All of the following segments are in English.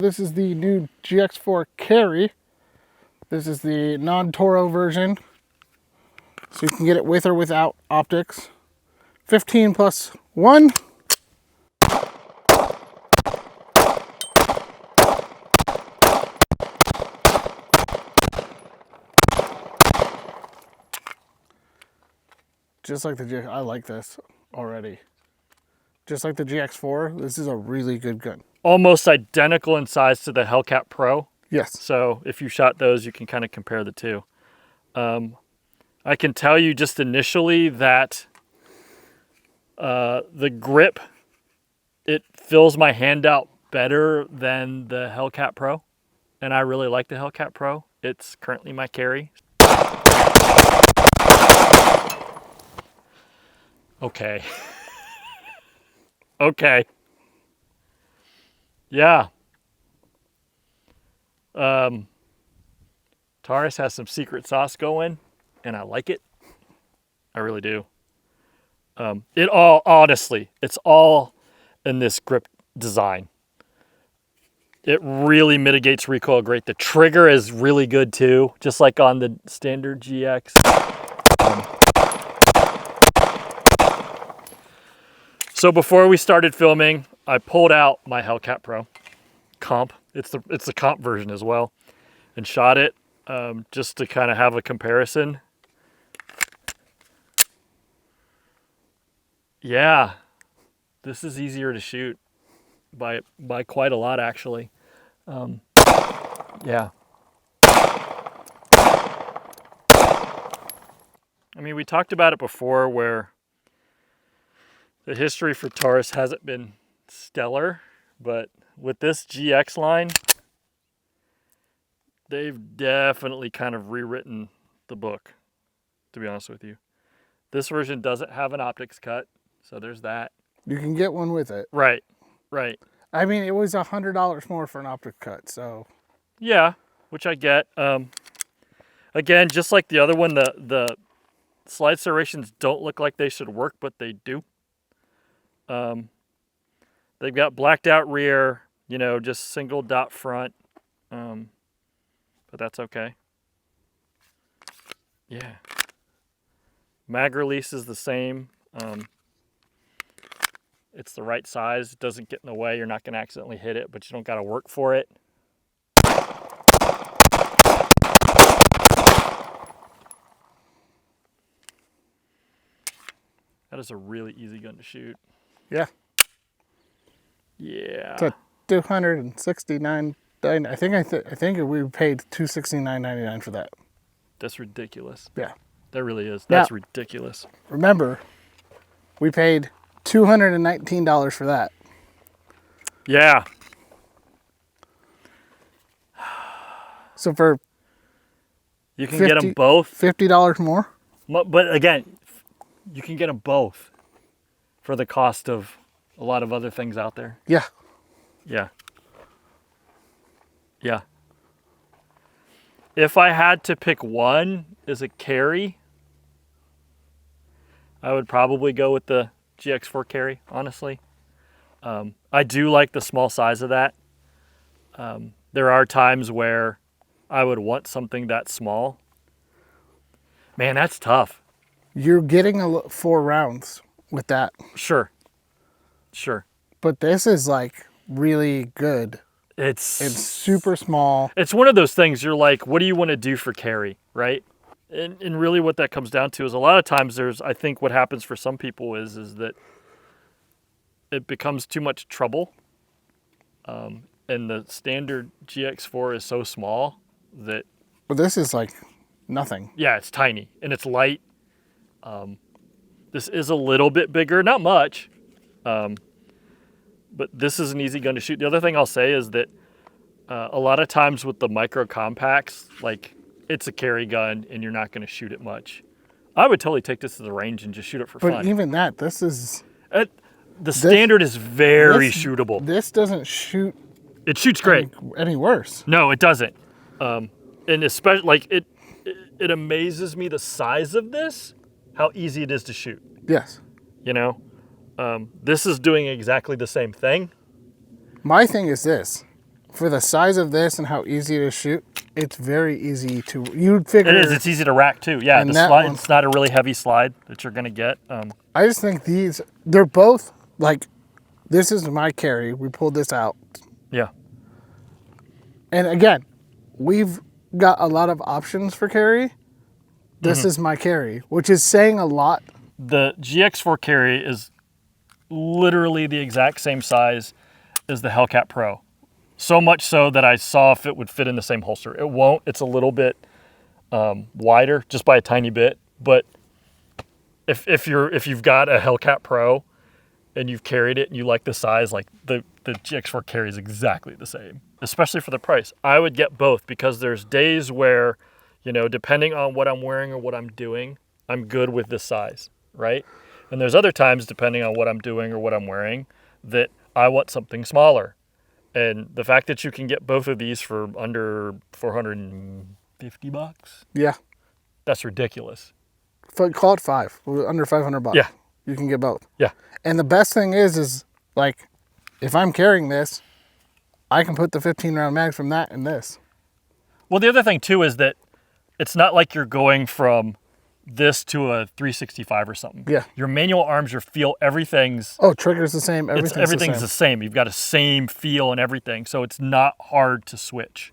This is the new GX4 Carry. This is the non-Toro version. So you can get it with or without optics. 15 plus 1. Just like the GX, I like this already. Just like the GX4, this is a really good gun. Almost identical in size to the Hellcat Pro. Yes. So if you shot those, you can kind of compare the two. I can tell you just initially that the grip, it fills my hand out better than the Hellcat Pro. And I really like the Hellcat Pro. It's currently my carry. Okay. Okay. Yeah. Taurus has some secret sauce going, and I like it. I really do. Honestly, it's all in this grip design. It really mitigates recoil great. The trigger is really good too, just like on the standard GX. So before we started filming, I pulled out my Hellcat Pro comp. It's the comp version as well, and shot it just to kind of have a comparison. Yeah, this is easier to shoot by quite a lot actually. Yeah. I mean, we talked about it before where the history for Taurus hasn't been stellar, but with this GX line, they've definitely kind of rewritten the book, to be honest with you. This version doesn't have an optics cut, so there's that. You can get one with it. Right, right. I mean, it was $100 more for an optic cut, so. Yeah, which I get. Again, just like the other one, the slide serrations don't look like they should work, but they do. They've got blacked out rear, you know, just single dot front, but that's okay. Yeah. Mag release is the same. It's the right size. It doesn't get in the way. You're not going to accidentally hit it, but you don't got to work for it. That is a really easy gun to shoot. Yeah. Yeah. It's a $269. I think we paid $269.99 for that. That's ridiculous. Yeah. That really is. That's ridiculous. Remember, we paid $219 for that. Yeah. So for you can get them both. $50 more. But again, you can get them both for the cost of a lot of other things out there. Yeah. Yeah. Yeah. If I had to pick one as a carry, I would probably go with the GX4 Carry, honestly. I do like the small size of that. There are times where I would want something that small. Man, that's tough. You're getting 4 rounds with that. Sure. Sure. But this is like really good. It's super small. It's one of those things you're like, what do you want to do for carry, right? And really what that comes down to is a lot of times I think what happens for some people is that it becomes too much trouble. And the standard GX4 is so small that... But this is like nothing. Yeah, it's tiny and it's light. This is a little bit bigger, not much. But this is an easy gun to shoot. The other thing I'll say is that a lot of times with the micro compacts, like it's a carry gun and you're not going to shoot it much. I would totally take this to the range and just shoot it for fun. But even that, this is... the standard is very shootable. This doesn't shoot... It shoots great. Any worse. No, it doesn't. And especially, like, it amazes me the size of this, how easy it is to shoot. Yes. You know? This is doing exactly the same thing. My thing is this. for the size of this and how easy to shoot, it's very easy to, you'd figure. It is. It's easy to rack too. Yeah, the slide, it's not a really heavy slide that you're going to get. I just think they're both, like, this is my carry. We pulled this out. Yeah. And again, we've got a lot of options for carry. This is my carry, which is saying a lot. The GX4 Carry is literally the exact same size as the Hellcat Pro. So much so that I saw if it would fit in the same holster. It won't. It's a little bit wider, just by a tiny bit. But if you've got a Hellcat Pro and you've carried it and you like the size, like the GX4 Carry is exactly the same, especially for the price. I would get both because there's days where, you know, depending on what I'm wearing or what I'm doing, I'm good with this size, right? And there's other times, depending on what I'm doing or what I'm wearing, that I want something smaller. And the fact that you can get both of these for under $450, Yeah. that's ridiculous. Call it under $500. Yeah. You can get both. Yeah. And the best thing is like, if I'm carrying this, I can put the 15-round mag from that in this. Well, the other thing too is that it's not like you're going from this to a 365 or something. Yeah. Your manual arms, your feel, everything's... Oh, trigger's the same. Everything's the same. You've got a same feel and everything, so it's not hard to switch.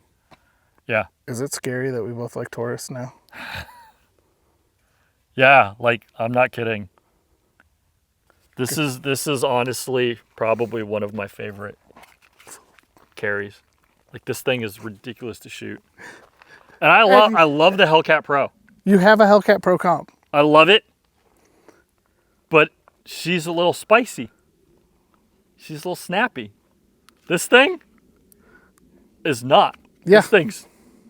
Yeah. Is it scary that we both like Taurus now? Yeah, like, I'm not kidding. This is honestly probably one of my favorite carries. Like, this thing is ridiculous to shoot. And I love the Hellcat Pro. You have a Hellcat Pro comp. I love it, but she's a little spicy. She's a little snappy. This thing is not. Yeah. This thing's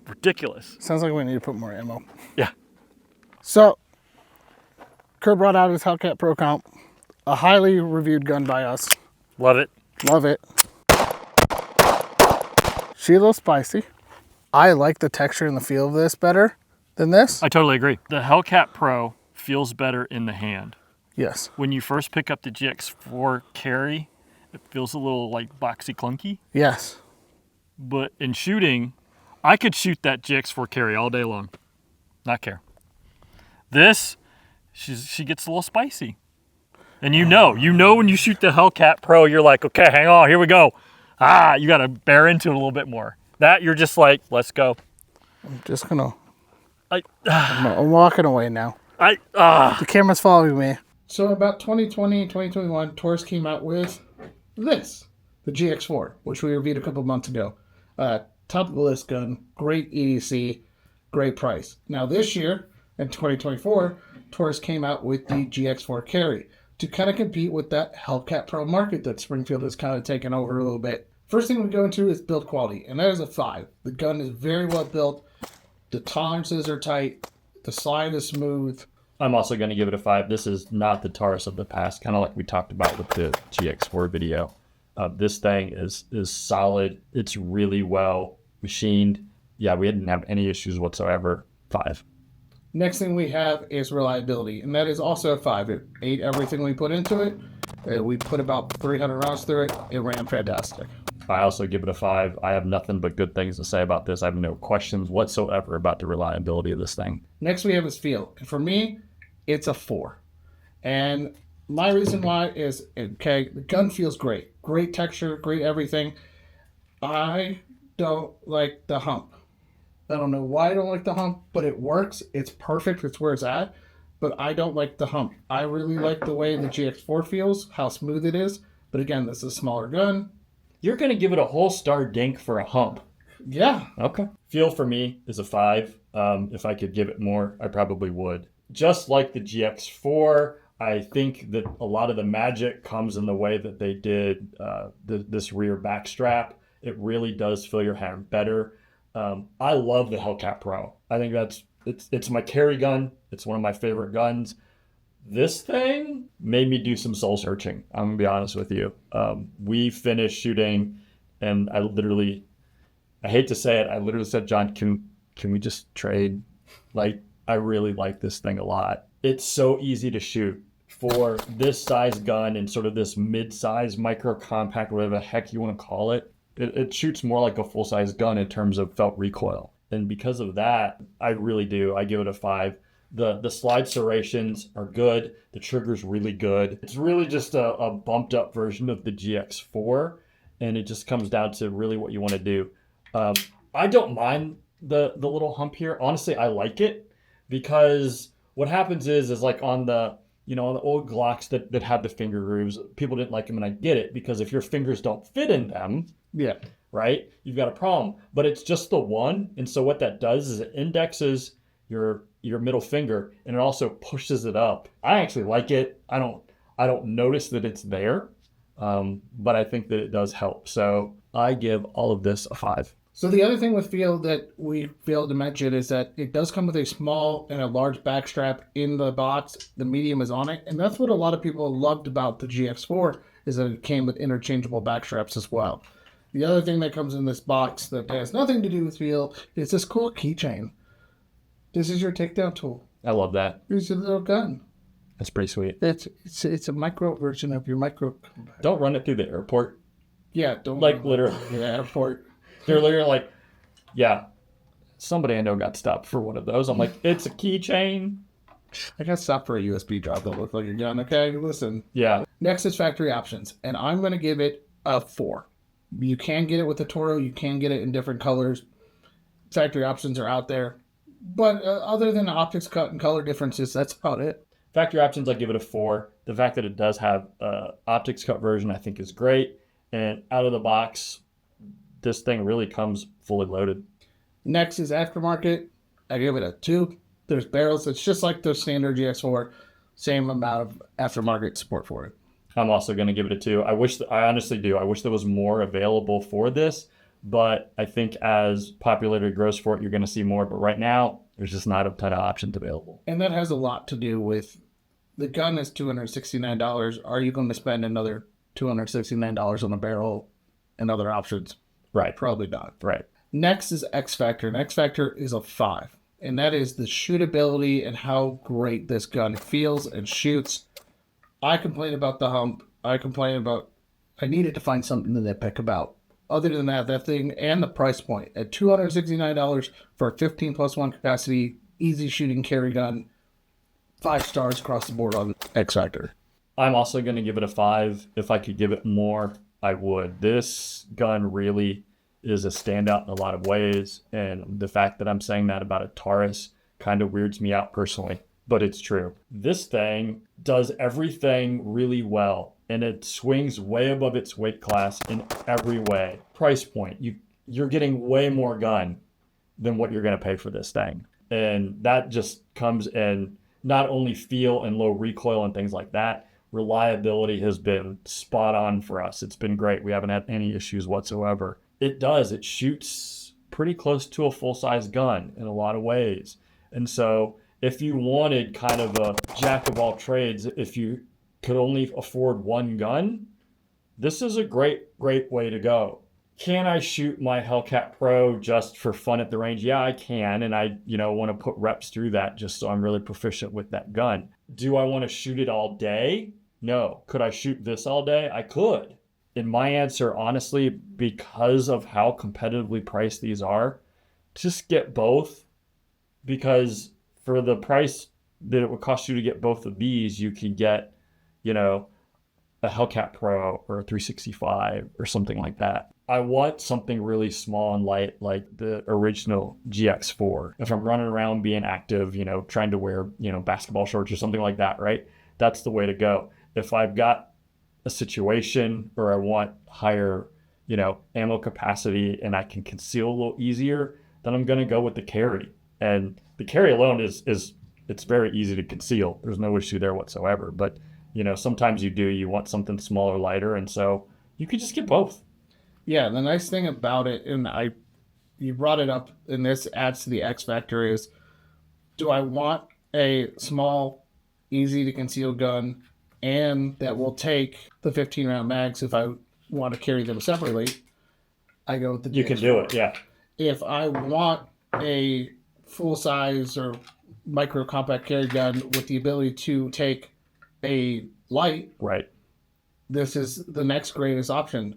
ridiculous. Sounds like we need to put more ammo. Yeah. So, Kurt brought out his Hellcat Pro comp, a highly reviewed gun by us. Love it. Love it. She's a little spicy. I like the texture and the feel of this better than this. I totally agree. The Hellcat Pro feels better in the hand. Yes. When you first pick up the GX4 Carry, it feels a little like boxy clunky. Yes. But in shooting, I could shoot that GX4 Carry all day long. Not care. This, she gets a little spicy. And you know when you shoot the Hellcat Pro, you're like, okay, hang on, here we go. You got to bear into it a little bit more. That you're just like, let's go. I'm just gonna. I'm walking away now. The camera's following me. So about 2020, 2021, Taurus came out with this, the GX4, which we reviewed a couple months ago. Top of the list gun, great EDC, great price. Now this year, in 2024, Taurus came out with the GX4 Carry to kind of compete with that Hellcat Pro market that Springfield has kind of taken over a little bit. First thing we go into is build quality, and that is a 5. The gun is very well built. The tolerances are tight. The slide is smooth. I'm also going to give it a 5. This is not the Taurus of the past, kind of like we talked about with the GX4 video. This thing is solid. It's really well machined. Yeah, we didn't have any issues whatsoever. 5. Next thing we have is reliability, and that is also a 5. It ate everything we put into it. We put about 300 rounds through it. It ran fantastic. I also give it a 5. I have nothing but good things to say about this. I have no questions whatsoever about the reliability of this thing. Next we have is feel. And for me, it's a 4. And my reason why is, okay, the gun feels great. Great texture, great everything. I don't like the hump. I don't know why I don't like the hump, but it works. It's perfect. It's where it's at. But I don't like the hump. I really like the way the GX4 feels, how smooth it is. But again, this is a smaller gun. You're going to give it a whole star dink for a hump. Yeah. Okay. Feel for me is a 5. If I could give it more, I probably would. Just like the GX4, I think that a lot of the magic comes in the way that they did this rear back strap. It really does fill your hand better. I love the Hellcat Pro. I think it's my carry gun. It's one of my favorite guns. This thing made me do some soul searching. I'm gonna be honest with you. We finished shooting, and I hate to say it, I literally said, John, can we just trade? Like, I really like this thing a lot. It's so easy to shoot for this size gun and sort of this mid-size micro compact, whatever the heck you want to call it. It shoots more like a full-size gun in terms of felt recoil. And because of that, I really do. I give it a 5. The slide serrations are good. The trigger's really good. It's really just a bumped up version of the GX4, and it just comes down to really what you want to do. I don't mind the little hump here. Honestly, I like it because what happens is like on the on the old Glocks that had the finger grooves, people didn't like them, and I get it because if your fingers don't fit in them, right, you've got a problem. But it's just the one, and so what that does is it indexes your middle finger, and it also pushes it up. I actually like it. I don't notice that it's there, but I think that it does help. So I give all of this a 5. So the other thing with feel that we failed to mention is that it does come with a small and a large backstrap in the box. The medium is on it, and that's what a lot of people loved about the GX4 is that it came with interchangeable backstraps as well. The other thing that comes in this box that has nothing to do with feel is this cool keychain. This is your takedown tool. I love that. Here's your little gun. That's pretty sweet. It's a micro version of your micro. Don't run it through the airport. Yeah, don't like literally. Yeah, airport. They're literally like, yeah, somebody I know got stopped for one of those. I'm like, it's a keychain. I got stopped for a USB drive that looked like a gun. Okay, listen. Yeah. Next is factory options, and I'm going to give it a 4. You can get it with the Toro. You can get it in different colors. Factory options are out there. But other than optics cut and color differences, that's about it. Factory options, I give it a 4. The fact that it does have optics cut version, I think is great. And out of the box, this thing really comes fully loaded. Next is aftermarket. I give it a 2. There's barrels. It's just like the standard GX4. Same amount of aftermarket support for it. I'm also going to give it a 2. I honestly do. I wish there was more available for this, but I think as popularity grows for it, you're going to see more. But right now, there's just not a ton of options available. And that has a lot to do with the gun is $269. Are you going to spend another $269 on a barrel and other options? Right. Probably not. Right. Next is X Factor, and X Factor is a 5. And that is the shootability and how great this gun feels and shoots. I complain about the hump. I needed to find something to nitpick about. Other than that thing and the price point at $269 for a 15+1 capacity, easy shooting carry gun, 5 stars across the board on X Factor. I'm also going to give it a 5. If I could give it more, I would. This gun really is a standout in a lot of ways, and the fact that I'm saying that about a Taurus kind of weirds me out personally, but it's true. This thing does everything really well, and it swings way above its weight class in every way. Price point, you're getting way more gun than what you're going to pay for this thing, and that just comes in not only feel and low recoil and things like that. Reliability has been spot on for us. It's been great. We haven't had any issues whatsoever. It shoots pretty close to a full-size gun in a lot of ways. And so if you wanted kind of a jack of all trades, if you could only afford one gun, this is a great way to go. Can I shoot my Hellcat Pro just for fun at the range? Yeah, I can. And I, want to put reps through that just so I'm really proficient with that gun. Do I want to shoot it all day? No. Could I shoot this all day? I could. And my answer, honestly, because of how competitively priced these are, just get both. Because for the price that it would cost you to get both of these, you could get, a Hellcat Pro or a 365 or something like that. I want something really small and light like the original GX4. If I'm running around being active, trying to wear, basketball shorts or something like that, right? That's the way to go. If I've got a situation or I want higher, ammo capacity and I can conceal a little easier, then I'm going to go with the carry. And the carry alone it's very easy to conceal. There's no issue there whatsoever. But, sometimes you want something smaller, lighter. And so you could just get both. Yeah. The nice thing about it, and you brought it up, and this adds to the X factor is, do I want a small, easy to conceal gun and that will take the 15 round mags if I want to carry them separately? I go with the You can do it, yeah. If I want a full size or micro compact carry gun with the ability to take a light, right, this is the next greatest option.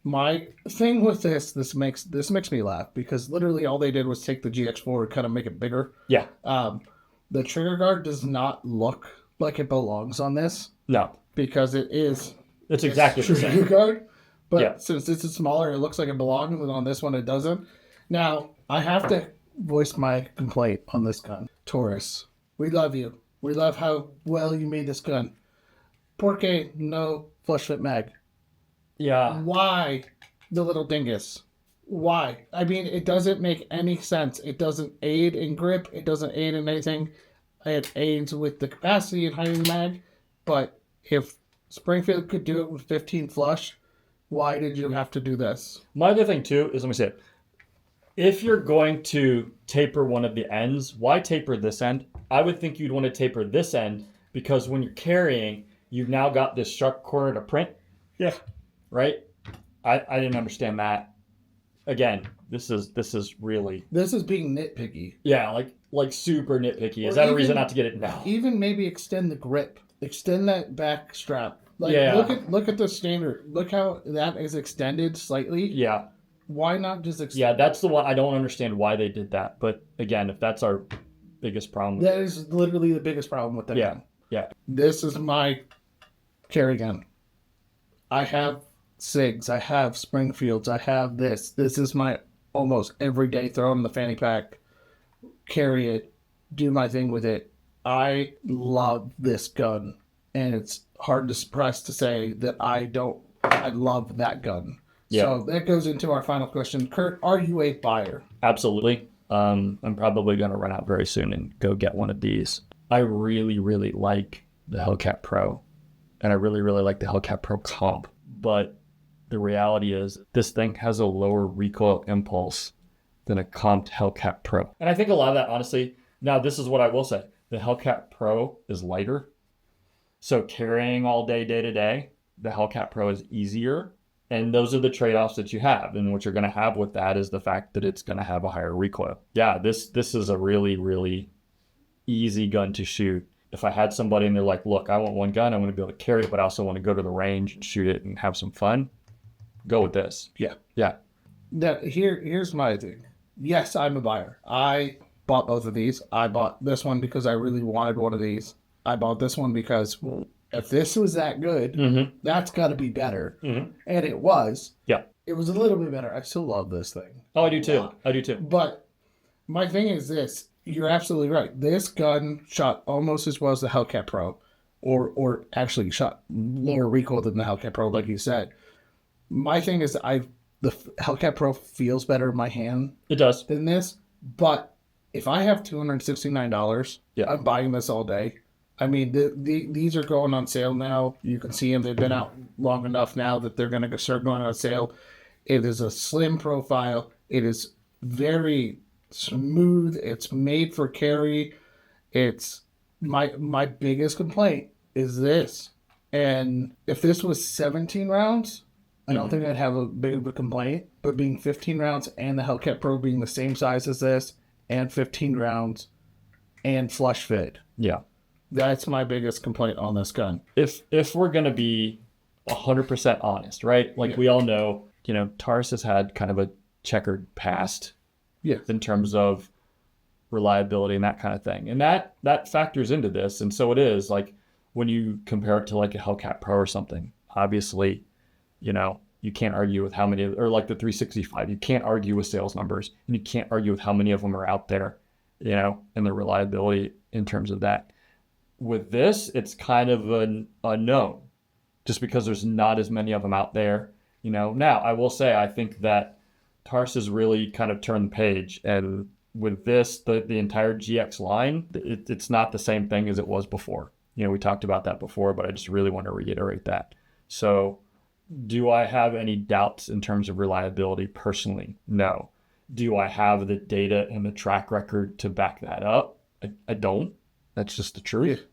My thing with this makes me laugh because literally all they did was take the GX4 and kind of make it bigger. Yeah. The trigger guard does not look like it belongs on this. No. Because it is. It's exactly the same. Trigger guard. But Yeah. since this is smaller, it looks like it belongs, and on this one it doesn't. Now, I have to voice my complaint on this gun. Taurus, we love you. We love how well you made this gun. Porque no flush fit mag. Yeah. Why the little dingus? Why? I mean, it doesn't make any sense. It doesn't aid in grip. It doesn't aid in anything. It aids with the capacity and hiding the mag. But if Springfield could do it with 15 flush, why did you have to do this? My other thing too is, let me say it. If you're going to taper one of the ends, why taper this end? I would think you'd want to taper this end because when you're carrying, you've now got this sharp corner to print. Yeah. Right? I didn't understand that. Again, this is really... This is being nitpicky. Yeah, like super nitpicky. Is that a reason not to get it now? Even maybe extend the grip. Extend that back strap. Like, yeah. Look at the standard. Look how that is extended slightly. Yeah. Why not just extend? Yeah, that's the one. I don't understand why they did that. But again, if that's our biggest problem. That is literally the biggest problem with that gun. Yeah. This is my carry gun. I have SIGs. I have Springfields. I have this. This is my almost everyday throw in the fanny pack. Carry it. Do my thing with it. I love this gun. And it's hard to suppress to say that I love that gun. Yeah. So that goes into our final question. Kurt, are you a buyer? Absolutely. I'm probably going to run out very soon and go get one of these. I really, really like the Hellcat Pro. And I really, really like the Hellcat Pro Comp. But the reality is this thing has a lower recoil impulse than a comped Hellcat Pro. And I think a lot of that, honestly, now this is what I will say. The Hellcat Pro is lighter. So carrying all day, day to day, the Hellcat Pro is easier. And those are the trade-offs that you have. And what you're going to have with that is the fact that it's going to have a higher recoil. Yeah, this is a really, really easy gun to shoot. If I had somebody and they're like, look, I want one gun, I want to be able to carry it, but I also want to go to the range and shoot it and have some fun, go with this. Yeah. Yeah. Now, here's my thing. Yes, I'm a buyer. I bought both of these. I bought this one because I really wanted one of these. I bought this one because if this was that good, that's got to be better. Mm-hmm. And it was. Yeah. It was a little bit better. I still love this thing. Oh, I do too. I do too. But my thing is this. You're absolutely right. This gun shot almost as well as the Hellcat Pro. Or actually shot lower recoil than the Hellcat Pro, like you said. My thing is the Hellcat Pro feels better in my hand. It does. Than this. But if I have $269, I'm buying this all day. I mean, these are going on sale now. You can see them. They've been out long enough now that they're going to start going on sale. It is a slim profile. It is very smooth. It's made for carry. It's my biggest complaint is this. And if this was 17 rounds, I don't think I'd have a big of a complaint. But being 15 rounds and the Hellcat Pro being the same size as this and 15 rounds and flush fit. Yeah. That's my biggest complaint on this gun. If we're going to be 100% honest, right? Like we all know, Taurus has had kind of a checkered past in terms of reliability and that kind of thing. And that factors into this. And so it is like when you compare it to like a Hellcat Pro or something, obviously, you can't argue with how many, or like the 365, you can't argue with sales numbers and you can't argue with how many of them are out there, and the reliability in terms of that. With this, it's kind of an unknown just because there's not as many of them out there. Now I will say, I think that Taurus has really kind of turned the page, and with this, the entire GX line, it's not the same thing as it was before. We talked about that before, but I just really want to reiterate that. So do I have any doubts in terms of reliability personally? No. Do I have the data and the track record to back that up? I don't. That's just the truth. Yeah.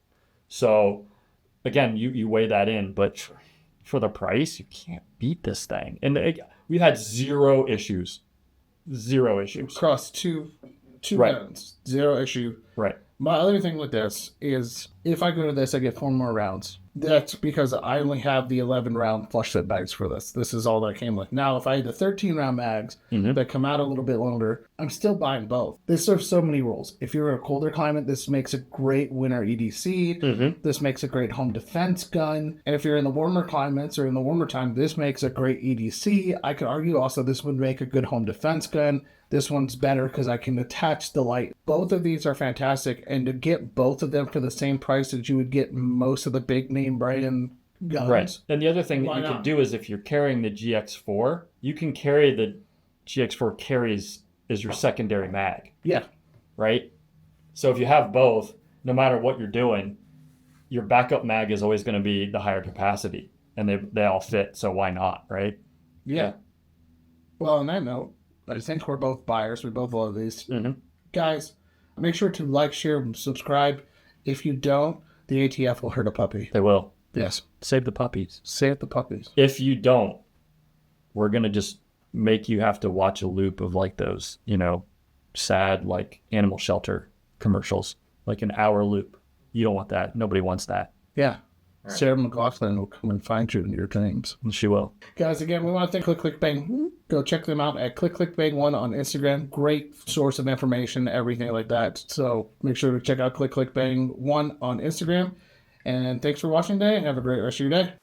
So, again, you weigh that in, but for the price, you can't beat this thing. And we've had zero issues. Zero issues. Across two guns. Zero issue. Right. My other thing with this is If I go to this, I get 4 more rounds. That's because I only have the 11 round flush fit bags for this. This is all that came with. Now, if I had the 13 round mags that come out a little bit longer, I'm still buying both. This serves so many roles. If you're in a colder climate, this makes a great winter EDC. This makes a great home defense gun. And if you're in the warmer climates or in the warmer time, this makes a great EDC. I could argue also this would make a good home defense gun. This one's better because I can attach the light. Both of these are fantastic. And to get both of them for the same price that you would get most of the big name brand guns. Right. And the other thing that you could do is if you're carrying the GX4, you can carry the GX4 Carries as your secondary mag. Yeah. Right? So if you have both, no matter what you're doing, your backup mag is always going to be the higher capacity. And they all fit, so why not, right? Yeah. Well, on that note, I think we're both buyers. We both love these. Guys, make sure to like, share, and subscribe. If you don't, the ATF will hurt a puppy. They will. Yes. Save the puppies. Save the puppies. If you don't, we're going to just make you have to watch a loop of like those, sad like animal shelter commercials, like an hour loop. You don't want that. Nobody wants that. Yeah. Right. Sarah McLaughlin will come and find you in your dreams. She will. Guys, again, we want to thank Click Click Bang. Go check them out at Click Click Bang 1 on Instagram. Great source of information, everything like that. So make sure to check out Click Click Bang 1 on Instagram. And thanks for watching today. Have a great rest of your day.